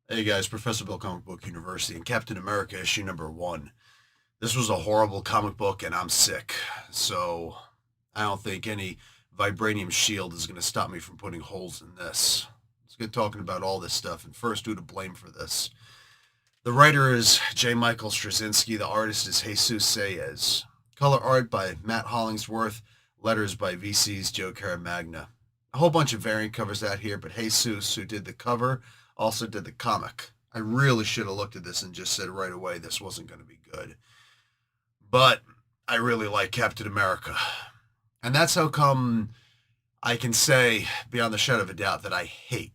Hey guys, Professor Bill Comic Book University and Captain America issue number 1. This was a horrible comic book and I'm sick. So I don't think any vibranium shield is going to stop me from putting holes in this. Let's get talking about all this stuff and first who to blame for this. The writer is J. Michael Straczynski. The artist is Jesus Sayez. Color art by Matt Hollingsworth. Letters by VC's Joe Caramagna. A whole bunch of variant covers out here, but Jesus, who did the cover, also did the comic. I really should have looked at this and just said right away this wasn't going to be good. But I really like Captain America. And that's how come I can say, beyond the shadow of a doubt, that I hate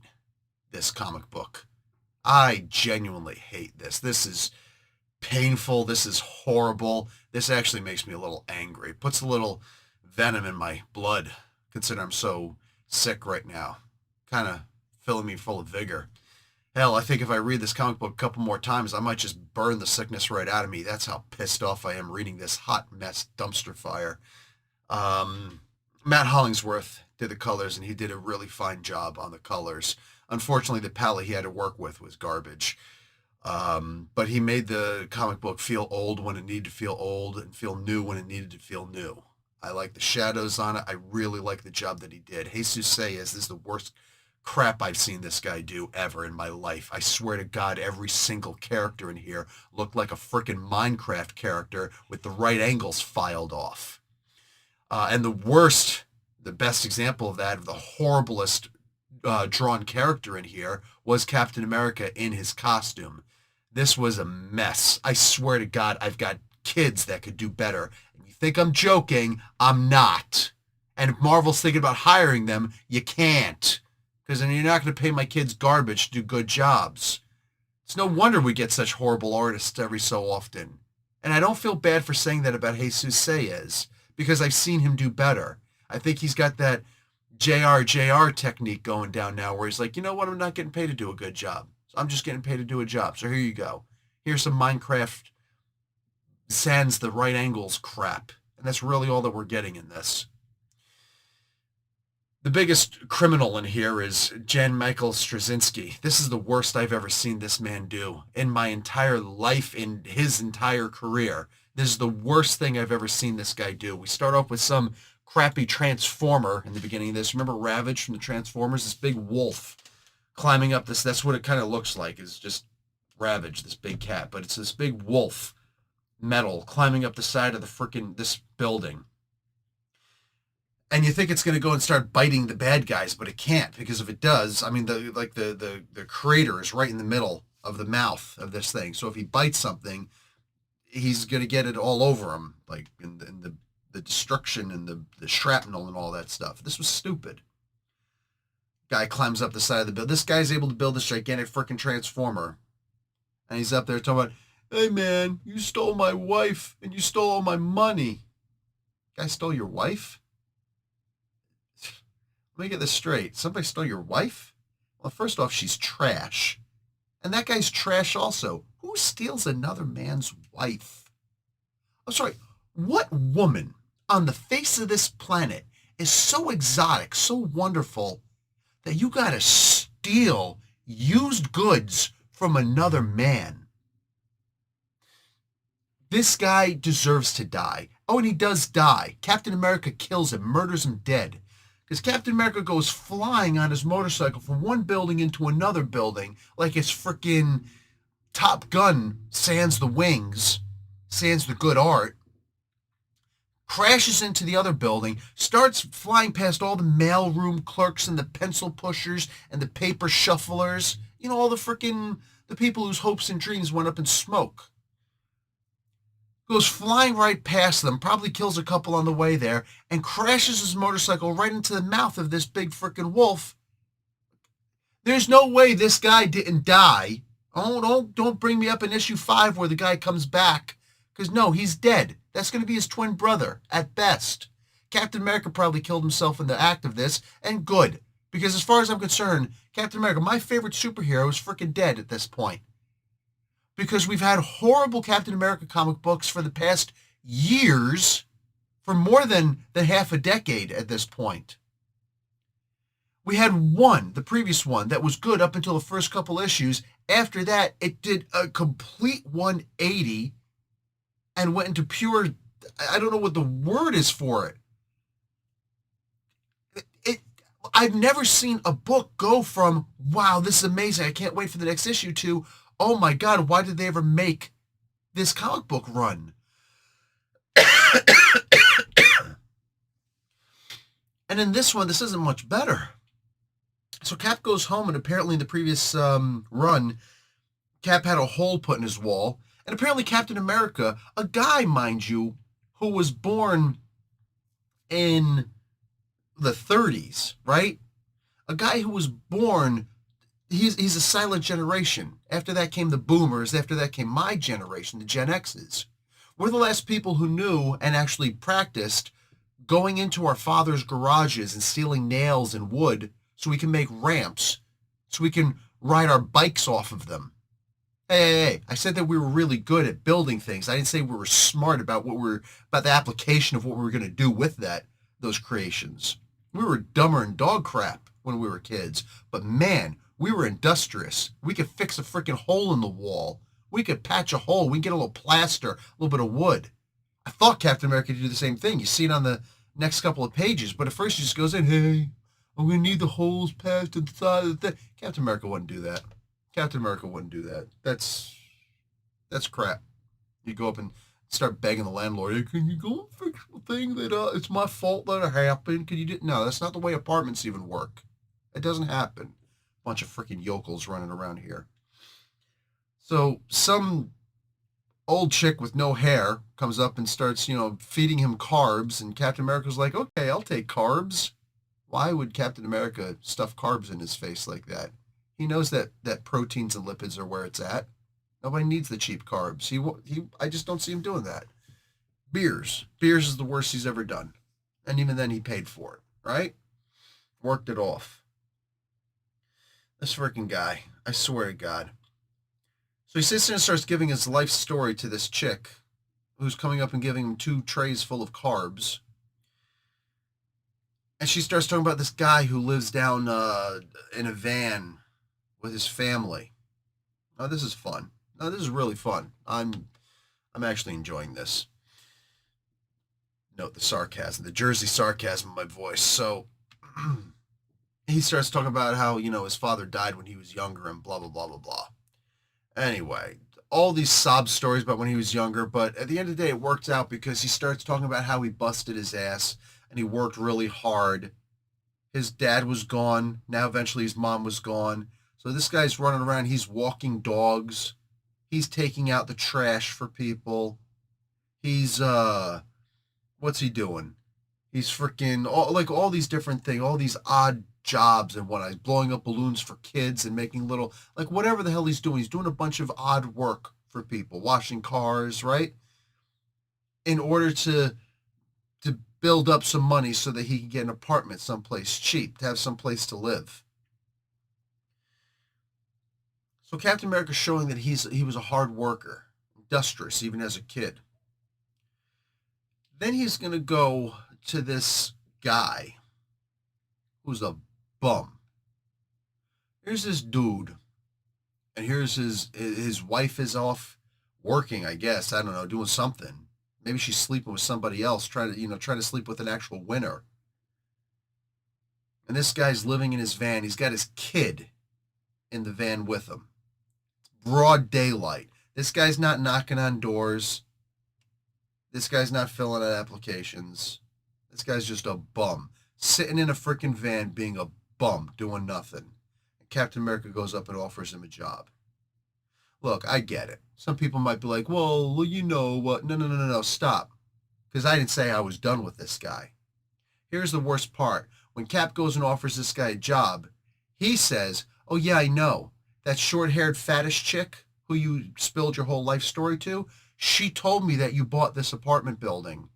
this comic book. I genuinely hate this. This is painful. This is horrible. This actually makes me a little angry. It puts a little venom in my blood, considering I'm so sick right now. Kind of filling me full of vigor. Hell, I think if I read this comic book a couple more times, I might just burn the sickness right out of me. That's how pissed off I am reading this hot mess dumpster fire. Matt Hollingsworth did the colors, and he did a really fine job on the colors. Unfortunately, the palette he had to work with was garbage. But he made the comic book feel old when it needed to feel old and feel new when it needed to feel new. I like the shadows on it. I really like the job that he did. Jesus Sayas, this is the worst crap I've seen this guy do ever in my life. I swear to God, every single character in here looked like a freaking Minecraft character with the right angles filed off. And the best example of that, of the horriblest drawn character in here, was Captain America in his costume. This was a mess. I swear to God, I've got kids that could do better. And you think I'm joking? I'm not. And if Marvel's thinking about hiring them, you can't. Because then you're not going to pay my kids garbage to do good jobs. It's no wonder we get such horrible artists every so often. And I don't feel bad for saying that about Jesus Sayez, because I've seen him do better. I think he's got that JR technique going down now where he's like, you know what, I'm not getting paid to do a good job. So I'm just getting paid to do a job. So here you go. Here's some Minecraft sans the right angles crap. And that's really all that we're getting in this. The biggest criminal in here is Jan Michael Straczynski. This is the worst I've ever seen this man do in my entire life, in his entire career. This is the worst thing I've ever seen this guy do. We start off with some crappy transformer in the beginning of this. Remember Ravage from the Transformers? This big wolf climbing up this. That's what it kind of looks like, is just Ravage, this big cat. But it's this big wolf metal climbing up the side of the freaking this building. And you think it's going to go and start biting the bad guys, but it can't, because if it does, I mean, the crater is right in the middle of the mouth of this thing. So if he bites something, he's going to get it all over him, like in the destruction and the shrapnel and all that stuff. This was stupid. Guy climbs up the side of the building. This guy's able to build this gigantic freaking transformer. And he's up there talking about, hey man, you stole my wife and you stole all my money. Guy stole your wife? Let me get this straight. Somebody stole your wife? Well, first off, she's trash. And that guy's trash also. Who steals another man's wife? I'm sorry, what woman on the face of this planet is so exotic, so wonderful, that you gotta steal used goods from another man? This guy deserves to die. Oh, and he does die. Captain America kills him, murders him dead. Because Captain America goes flying on his motorcycle from one building into another building like it's freaking Top Gun sans the wings, sans the good art, crashes into the other building, starts flying past all the mailroom clerks and the pencil pushers and the paper shufflers, you know, all the people whose hopes and dreams went up in smoke. Goes flying right past them, probably kills a couple on the way there, and crashes his motorcycle right into the mouth of this big freaking wolf. There's no way this guy didn't die. Oh, don't bring me up in issue 5 where the guy comes back. Because no, he's dead. That's going to be his twin brother, at best. Captain America probably killed himself in the act of this, and good. Because as far as I'm concerned, Captain America, my favorite superhero, is freaking dead at this point. Because we've had horrible Captain America comic books for the past years, for more than half a decade at this point. We had one, the previous one, that was good up until the first couple issues. After that, it did a complete 180 and went into pure, I don't know what the word is for it. I've never seen a book go from, wow, this is amazing, I can't wait for the next issue, to, oh my God, why did they ever make this comic book run? And in this one, this isn't much better. So Cap goes home, and apparently in the previous run, Cap had a hole put in his wall. And apparently Captain America, a guy, mind you, who was born in the 30s, right? A guy who was born, he's a silent generation. After that came the boomers. After that came my generation, the Gen X's. We're the last people who knew and actually practiced going into our father's garages and stealing nails and wood so we can make ramps, so we can ride our bikes off of them. Hey, I said that we were really good at building things. I didn't say we were smart about about the application of what we were going to do with those creations. We were dumber than dog crap when we were kids, but man, we were industrious. We could fix a freaking hole in the wall. We could patch a hole. We could get a little plaster, a little bit of wood. I thought Captain America could do the same thing. You see it on the next couple of pages, but at first he just goes in, hey, I'm going to need the holes patched inside of the thing. Captain America wouldn't do that. Captain America wouldn't do that. That's crap. You go up and start begging the landlord, hey, can you go and fix the thing that it's my fault that it happened? Can you do? No, that's not the way apartments even work. It doesn't happen. Bunch of freaking yokels running around here. So some old chick with no hair comes up and starts, feeding him carbs, and Captain America's like, okay, I'll take carbs. Why would Captain America stuff carbs in his face like that? He knows that proteins and lipids are where it's at. Nobody needs the cheap carbs. I just don't see him doing that. Beers is the worst he's ever done. And even then he paid for it, right? Worked it off. This freaking guy, I swear to God. So he sits there and starts giving his life story to this chick who's coming up and giving him 2 trays full of carbs. And she starts talking about this guy who lives down in a van with his family. Oh, this is fun. No, this is really fun. I'm actually enjoying this. Note the sarcasm, the Jersey sarcasm in my voice. So he starts talking about how, his father died when he was younger and blah, blah, blah, blah, blah. Anyway, all these sob stories about when he was younger, but at the end of the day, it worked out because he starts talking about how he busted his ass and he worked really hard. His dad was gone. Now eventually his mom was gone. So this guy's running around. He's walking dogs. He's taking out the trash for people. He's, what's he doing? He's freaking, all these different things, all these odd jobs and whatnot. He's blowing up balloons for kids and making little, whatever the hell he's doing. He's doing a bunch of odd work for people, washing cars, right? In order to build up some money so that he can get an apartment someplace cheap, to have someplace to live. So Captain America's showing that he was a hard worker, industrious, even as a kid. Then he's going to go to this guy who's a bum. Here's this dude, and here's his wife is off working, I guess. I don't know, doing something. Maybe she's sleeping with somebody else, trying to sleep with an actual winner. And this guy's living in his van. He's got his kid in the van with him. It's broad daylight. This guy's not knocking on doors. This guy's not filling out applications. This guy's just a bum. Sitting in a freaking van being a bum, doing nothing. And Captain America goes up and offers him a job. Look, I get it. Some people might be like, well, you know what? No, stop. Because I didn't say I was done with this guy. Here's the worst part. When Cap goes and offers this guy a job, he says, oh yeah, I know. That short-haired fattish chick who you spilled your whole life story to, she told me that you bought this apartment building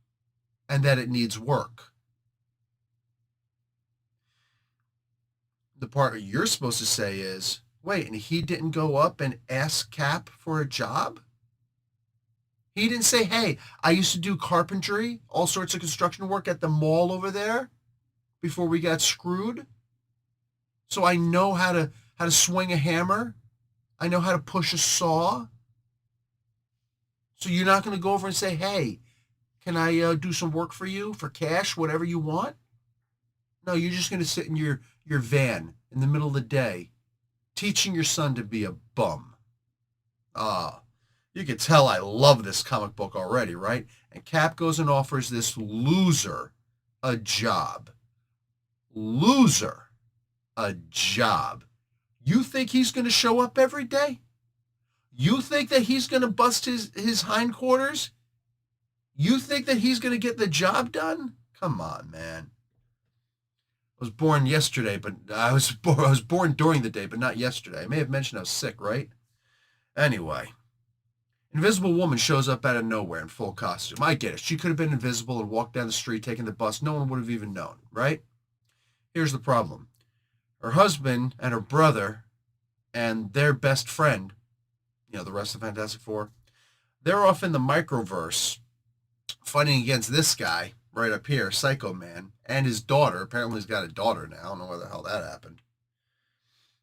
and that it needs work. The part you're supposed to say is, wait, and he didn't go up and ask Cap for a job? He didn't say, hey, I used to do carpentry, all sorts of construction work at the mall over there before we got screwed? So I know how to swing a hammer. I know how to push a saw. So you're not going to go over and say, "Hey, can I do some work for you for cash, whatever you want?" No, you're just going to sit in your van in the middle of the day teaching your son to be a bum. Ah, you can tell I love this comic book already, right? And Cap goes and offers this loser a job. Loser a job. You think he's going to show up every day? You think that he's going to bust his hindquarters? You think that he's going to get the job done? Come on, man. I was born yesterday, but I was born during the day, but not yesterday. I may have mentioned I was sick, right? Anyway, Invisible Woman shows up out of nowhere in full costume. I get it. She could have been invisible and walked down the street taking the bus. No one would have even known, right? Here's the problem. Her husband and her brother and their best friend, the rest of the Fantastic Four, they're off in the microverse fighting against this guy right up here, Psycho Man, and his daughter. Apparently he's got a daughter now. I don't know where the hell that happened.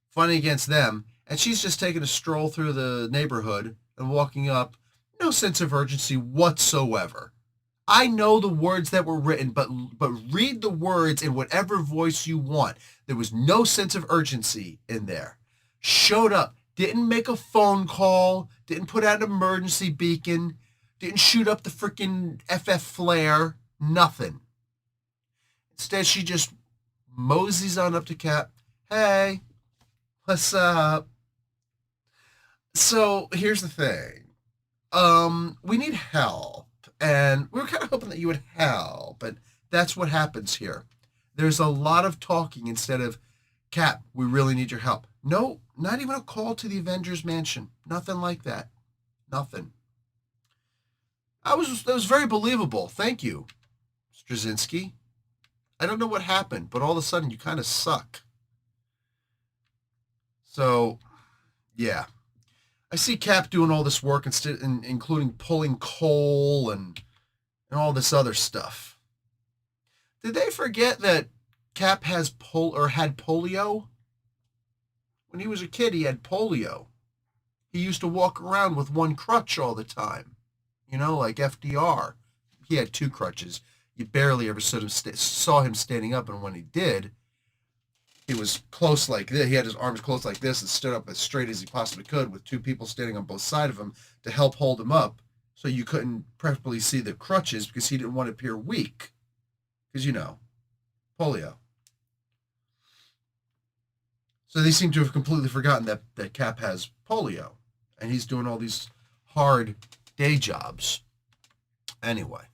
Fighting against them, and she's just taking a stroll through the neighborhood and walking up. No sense of urgency whatsoever. I know the words that were written, but read the words in whatever voice you want. There was no sense of urgency in there. Showed up, didn't make a phone call, didn't put out an emergency beacon, didn't shoot up the freaking FF flare, nothing. Instead, she just moseys on up to Cap. Hey, what's up? So here's the thing. We need help. And we were kind of hoping that you would help, but that's what happens here. There's a lot of talking instead of, Cap, we really need your help. No, not even a call to the Avengers Mansion. Nothing like that. Nothing. That was very believable. Thank you, Straczynski. I don't know what happened, but all of a sudden you kind of suck. So, yeah. I see Cap doing all this work, including pulling coal and all this other stuff. Did they forget that Cap had polio? When he was a kid, he had polio. He used to walk around with one crutch all the time. Like FDR. He had two crutches. You barely ever saw him standing up, and when he did, he was close like this. He had his arms close like this and stood up as straight as he possibly could with two people standing on both sides of him to help hold him up so you couldn't properly see the crutches because he didn't want to appear weak. Because, polio. So they seem to have completely forgotten that Cap has polio, and he's doing all these hard day jobs. Anyway,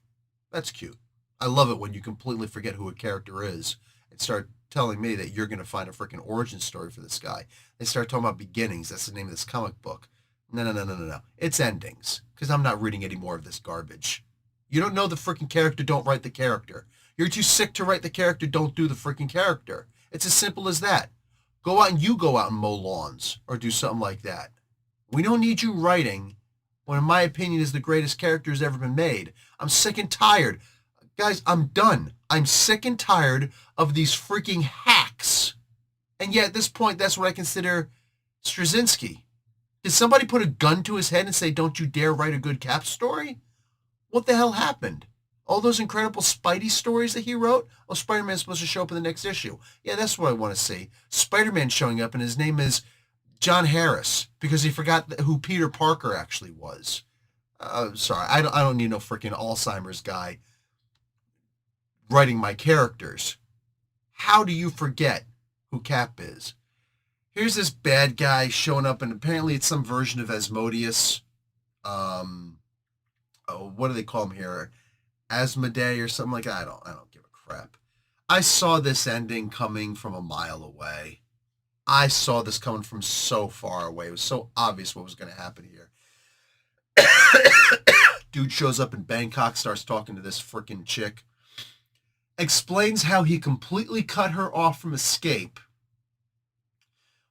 that's cute. I love it when you completely forget who a character is and start telling me that you're going to find a freaking origin story for this guy. They start talking about beginnings. That's the name of this comic book. No. It's endings, because I'm not reading any more of this garbage. You don't know the freaking character, don't write the character. You're too sick to write the character, don't do the freaking character. It's as simple as that. Go out and mow lawns or do something like that. We don't need you writing what in my opinion is the greatest character who's ever been made. I'm sick and tired. Guys, I'm done. I'm sick and tired of these freaking hacks. And yet at this point, that's what I consider Straczynski. Did somebody put a gun to his head and say, don't you dare write a good Cap story? What the hell happened? All those incredible Spidey stories that he wrote? Oh, Spider-Man's supposed to show up in the next issue. Yeah, that's what I want to see. Spider-Man showing up, and his name is John Harris, because he forgot who Peter Parker actually was. Sorry, I don't need no freaking Alzheimer's guy writing my characters. How do you forget who Cap is? Here's this bad guy showing up, and apparently it's some version of Asmodeus. What do they call him here? Asmodee or something like that. I don't give a crap. I saw this ending coming from a mile away. I saw this coming from so far away. It was so obvious what was going to happen here. Dude shows up in Bangkok, starts talking to this freaking chick, explains how he completely cut her off from escape.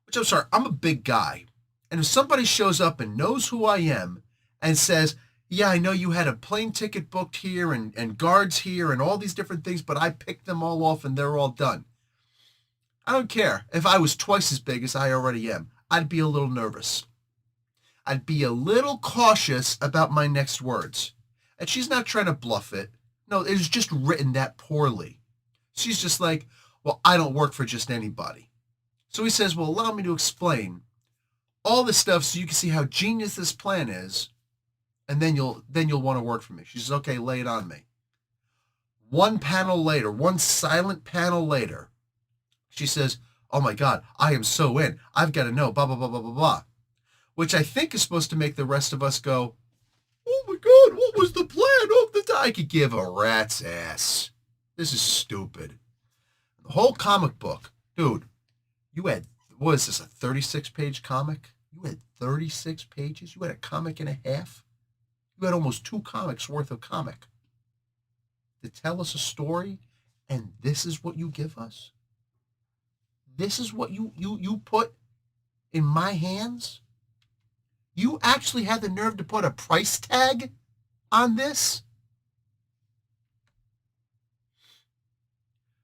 Which, I'm sorry, I'm a big guy. And if somebody shows up and knows who I am and says, yeah, I know you had a plane ticket booked here and guards here and all these different things, but I picked them all off and they're all done. I don't care. If I was twice as big as I already am, I'd be a little nervous. I'd be a little cautious about my next words. And she's not trying to bluff it. No, it was just written that poorly. She's just like, well, I don't work for just anybody. So he says, well, allow me to explain all this stuff so you can see how genius this plan is, and then you'll want to work for me. She says, okay, lay it on me. One panel later, one silent panel later, she says, oh my God, I am so in. I've got to know, blah, blah, blah, blah, blah, blah. Which I think is supposed to make the rest of us go, oh my God, what was the plan of the day? I could give a rat's ass. This is stupid. The whole comic book, dude, you had, what is this, a 36-page comic? You had 36 pages? You had a comic and a half? You had almost 2 comics worth of comic to tell us a story, and this is what you give us? This is what you put in my hands? You actually had the nerve to put a price tag on this?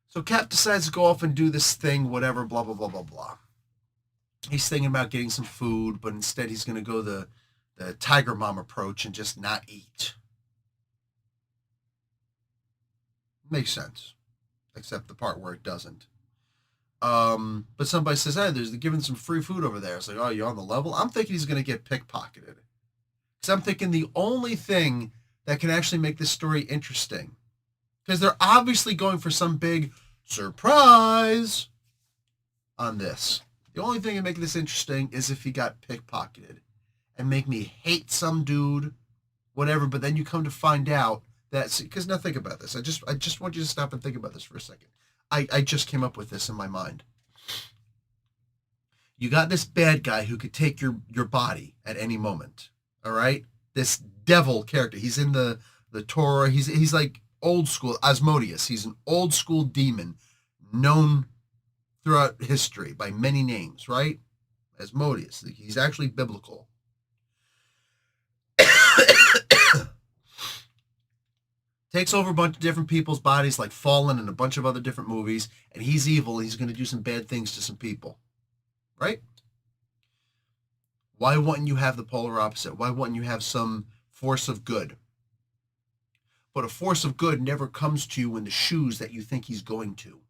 So Cap decides to go off and do this thing, whatever, blah, blah, blah, blah, blah. He's thinking about getting some food, but instead he's going to go the Tiger Mom approach and just not eat. Makes sense, except the part where it doesn't. But somebody says, hey, they're giving some free food over there. It's like, oh, you're on the level? I'm thinking he's going to get pickpocketed. Because I'm thinking the only thing that can actually make this story interesting, because they're obviously going for some big surprise on this. The only thing that make this interesting is if he got pickpocketed and make me hate some dude, whatever. But then you come to find out that, because now think about this. I just want you to stop and think about this for a second. I just came up with this in my mind. You got this bad guy who could take your body at any moment. All right? This devil character. He's in the Torah. He's like old school Asmodeus. He's an old school demon known throughout history by many names, right? Asmodeus. He's actually biblical. Takes over a bunch of different people's bodies, like Fallen and a bunch of other different movies, and he's evil, and he's going to do some bad things to some people. Right? Why wouldn't you have the polar opposite? Why wouldn't you have some force of good? But a force of good never comes to you in the shoes that you think he's going to.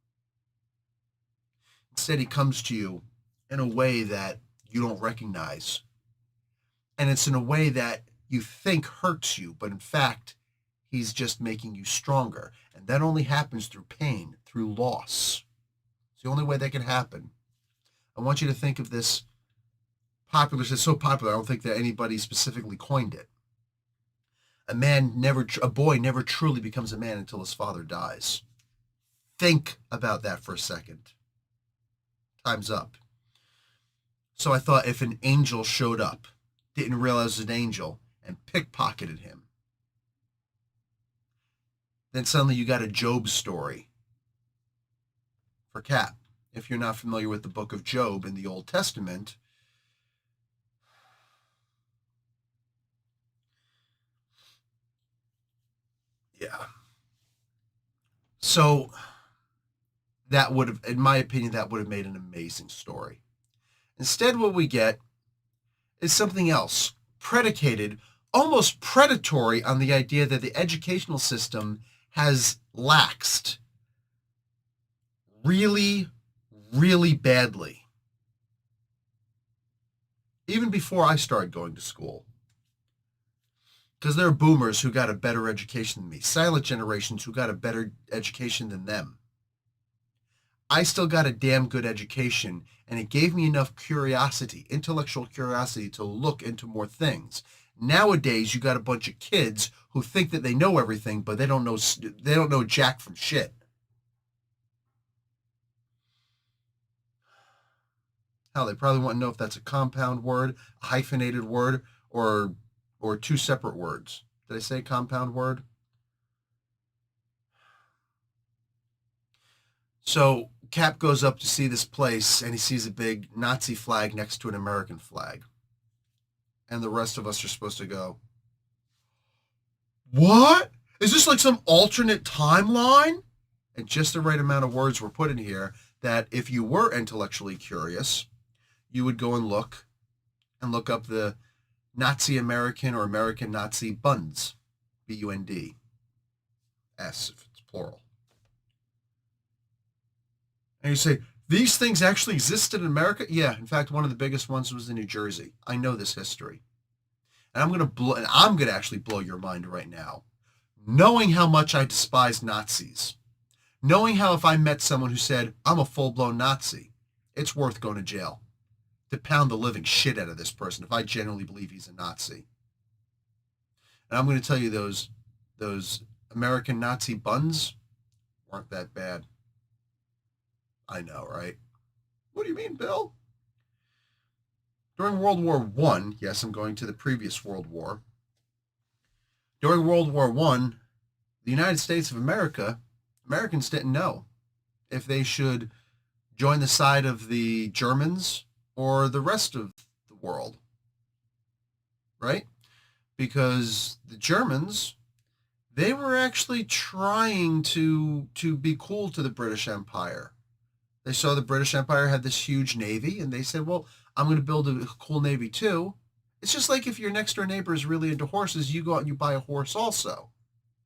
Instead, he comes to you in a way that you don't recognize. And it's in a way that you think hurts you, but in fact, he's just making you stronger. And that only happens through pain, through loss. It's the only way that can happen. I want you to think of this popular, it's so popular, I don't think that anybody specifically coined it. A boy never truly becomes a man until his father dies. Think about that for a second. Time's up. So I thought if an angel showed up, didn't realize it was an angel, and pickpocketed him, then suddenly you got a Job story for Cap. If you're not familiar with the book of Job in the Old Testament, yeah. So that would have, in my opinion, that would have made an amazing story. Instead, what we get is something else, predicated, almost predatory on the idea that the educational system has laxed really, really badly. Even before I started going to school. Because there are boomers who got a better education than me. Silent generations who got a better education than them. I still got a damn good education, and it gave me enough curiosity, intellectual curiosity, to look into more things. Nowadays, you got a bunch of kids who think that they know everything, but they don't know jack from shit. Hell, they probably want to know if that's a compound word, a hyphenated word, or 2 separate words. Did I say compound word? So Cap goes up to see this place, and he sees a big Nazi flag next to an American flag. And the rest of us are supposed to go, what? Is this like some alternate timeline? And just the right amount of words were put in here that if you were intellectually curious, you would go and look up the Nazi American or American Nazi Bunds, Bunds, if it's plural. And you say, these things actually existed in America? Yeah, in fact, one of the biggest ones was in New Jersey. I know this history. And I'm gonna actually blow your mind right now. Knowing how much I despise Nazis, knowing how if I met someone who said, I'm a full-blown Nazi, it's worth going to jail to pound the living shit out of this person if I genuinely believe he's a Nazi. And I'm going to tell you those American Nazi buns weren't that bad. I know, right? What do you mean, Bill? During World War One, yes, I'm going to the previous World War. During World War One, the United States of America, Americans didn't know if they should join the side of the Germans or the rest of the world, right? Because the Germans, they were actually trying to be cool to the British Empire. They saw the British Empire had this huge navy, and they said, well, I'm going to build a cool navy too. It's just like if your next door neighbor is really into horses, you go out and you buy a horse also.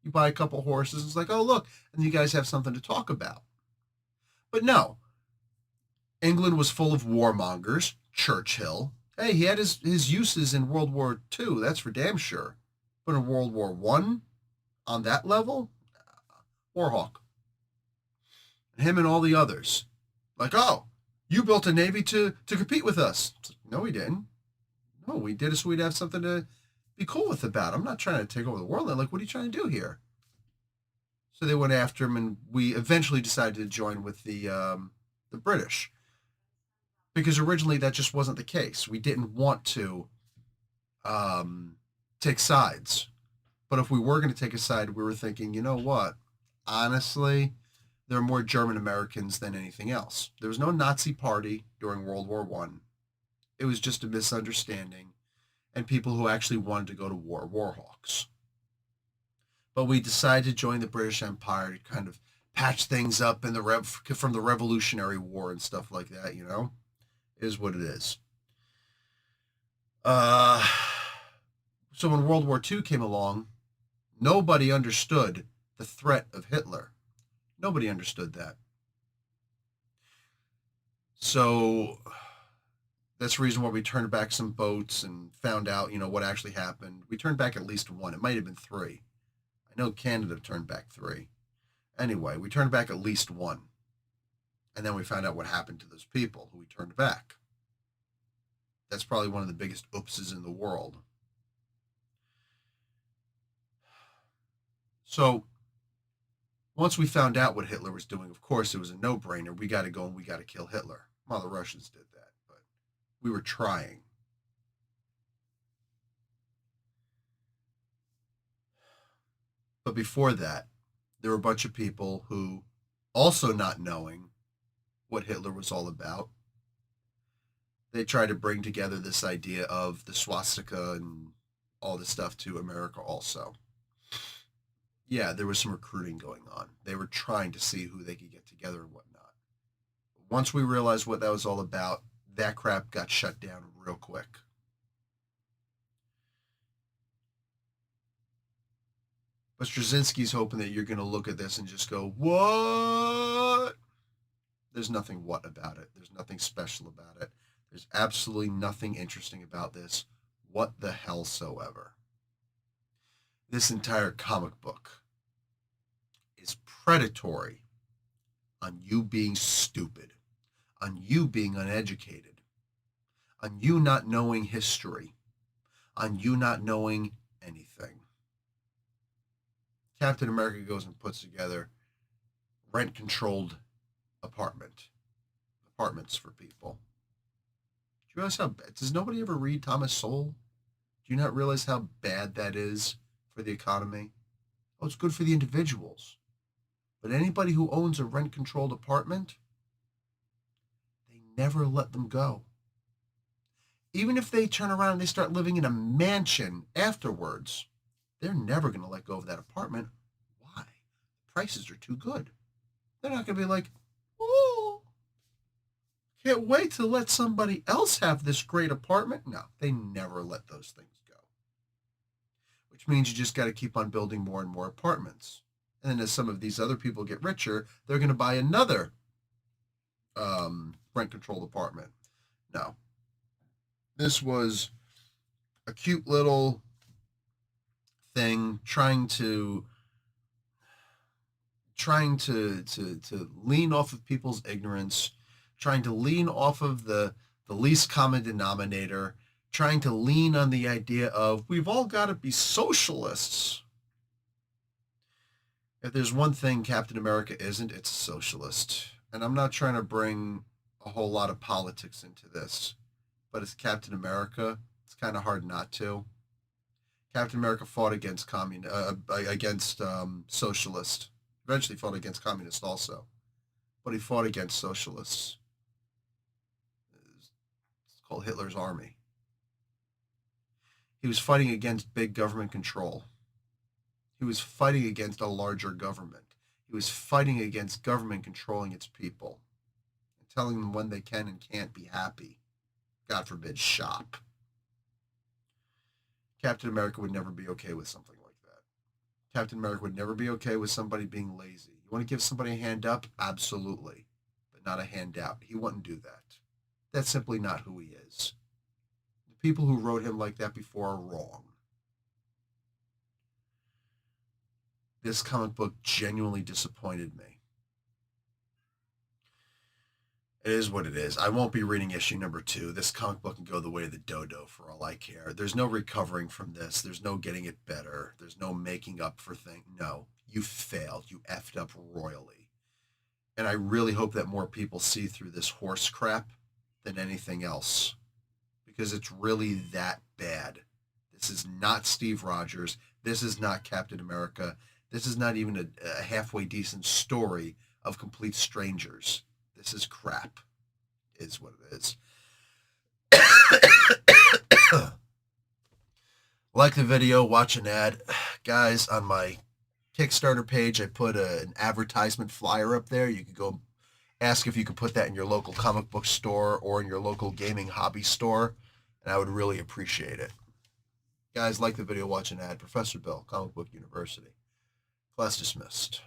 You buy a couple horses, it's like, oh, look, and you guys have something to talk about. But no, England was full of warmongers. Churchill, hey, he had his uses in World War II, that's for damn sure. But in World War One, on that level, Warhawk. Him and all the others. Like, oh, you built a navy to compete with us. No, we didn't. No, we did it so we'd have something to be cool with about. I'm not trying to take over the world. Like, what are you trying to do here? So they went after him, and we eventually decided to join with the British. Because originally that just wasn't the case. We didn't want to take sides. But if we were going to take a side, we were thinking, you know what? Honestly, there are more German Americans than anything else. There was no Nazi party during World War One. It was just a misunderstanding and people who actually wanted to go to war, Warhawks. But we decided to join the British Empire to kind of patch things up in from the Revolutionary War and stuff like that, you know? It is what it is. So when World War II came along, nobody understood the threat of Hitler. Nobody understood that. So that's the reason why we turned back some boats and found out, you know, what actually happened. We turned back at least one. It might have been three. I know Canada turned back three. Anyway, we turned back at least one. And then we found out what happened to those people who we turned back. That's probably one of the biggest oopses in the world. So once we found out what Hitler was doing, of course, it was a no-brainer. We got to go and we got to kill Hitler. Well, the Russians did that, but we were trying. But before that, there were a bunch of people who, also not knowing what Hitler was all about, they tried to bring together this idea of the swastika and all this stuff to America also. Yeah, there was some recruiting going on. They were trying to see who they could get together and whatnot. Once we realized what that was all about, that crap got shut down real quick. But Straczynski's hoping that you're going to look at this and just go, what? There's nothing what about it. There's nothing special about it. There's absolutely nothing interesting about this. What the hell soever. This entire comic book is predatory on you being stupid, on you being uneducated, on you not knowing history, on you not knowing anything. Captain America goes and puts together rent-controlled apartments for people. Do you realize how bad? Does nobody ever read Thomas Sowell? Do you not realize how bad that is for the economy? Oh, it's good for the individuals. But anybody who owns a rent-controlled apartment, they never let them go. Even if they turn around and they start living in a mansion afterwards, they're never going to let go of that apartment. Why? Prices are too good. They're not going to be like, oh, Can't wait to let somebody else have this great apartment. No, they never let those things go. Which means you just got to keep on building more and more apartments. And then as some of these other people get richer, they're going to buy another rent controlled apartment. No. This was a cute little thing trying to lean off of people's ignorance, trying to lean off of the least common denominator, trying to lean on the idea of we've all got to be socialists. If there's one thing Captain America isn't, it's a socialist. And I'm not trying to bring a whole lot of politics into this, but as Captain America, it's kind of hard not to. Captain America fought against socialists. Eventually fought against communists also, but he fought against socialists. It's called Hitler's army. He was fighting against big government control. He was fighting against a larger government. He was fighting against government controlling its people and telling them when they can and can't be happy. God forbid, shop. Captain America would never be okay with something like that. Captain America would never be okay with somebody being lazy. You want to give somebody a hand up? Absolutely. But not a handout. He wouldn't do that. That's simply not who he is. The people who wrote him like that before are wrong. This comic book genuinely disappointed me. It is what it is. I won't be reading issue number 2. This comic book can go the way of the dodo for all I care. There's no recovering from this. There's no getting it better. There's no making up for things. No, you failed. You effed up royally. And I really hope that more people see through this horse crap than anything else. Because it's really that bad. This is not Steve Rogers. This is not Captain America. This is not even a halfway decent story of complete strangers. This is crap, is what it is. Like the video, watch an ad. Guys, on my Kickstarter page, I put an advertisement flyer up there. You can go ask if you could put that in your local comic book store or in your local gaming hobby store, and I would really appreciate it. Guys, like the video, watch an ad. Professor Bill, Comic Book University. Class dismissed.